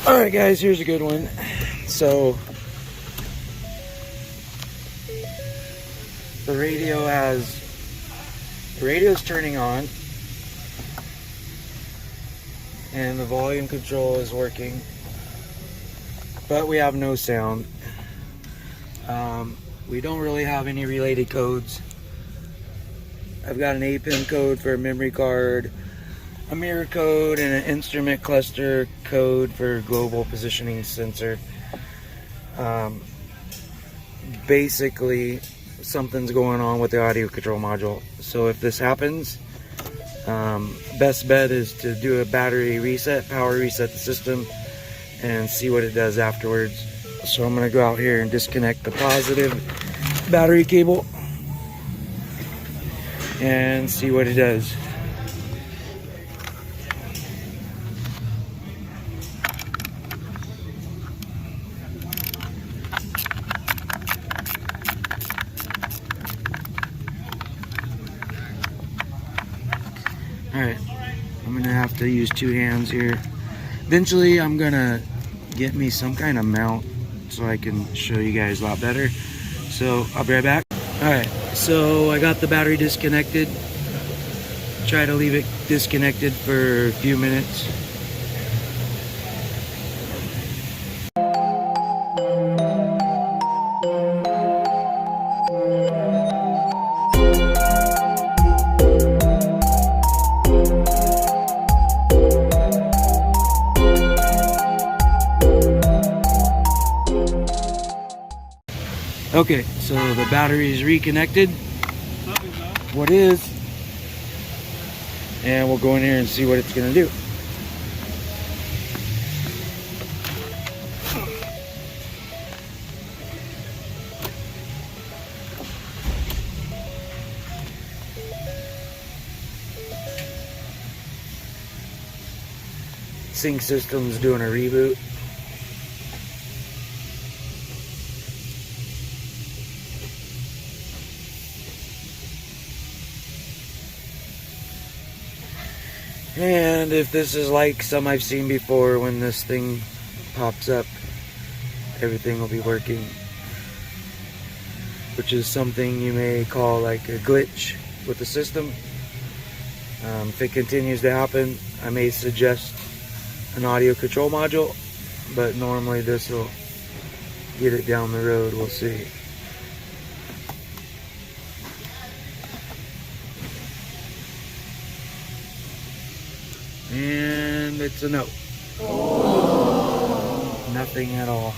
Alright guys, here's a good one. So the radio's turning on and the volume control is working, but we have no sound. We don't really have any related codes. I've got an APM code for a memory card, a mirror code, and an instrument cluster code for global positioning sensor. Basically, something's going on with the audio control module. So if this happens, best bet is to do a battery reset, power reset the system, and see what it does afterwards. So I'm going to go out here and disconnect the positive battery cable and see what it does. Alright, I'm gonna have to use two hands here. Eventually I'm gonna get me some kind of mount so I can show you guys a lot better. So I'll be right back. Alright, so I got the battery disconnected. Try to leave it disconnected for a few minutes. Okay, so the battery is reconnected. What is? And we'll go in here and see what it's gonna do. Sync system's doing a reboot. And if this is like some I've seen before, when this thing pops up, everything will be working. Which is something you may call like a glitch with the system. If it continues to happen, I may suggest an audio control module, but normally this will get it down the road. We'll see. And it's a no. Nothing at all.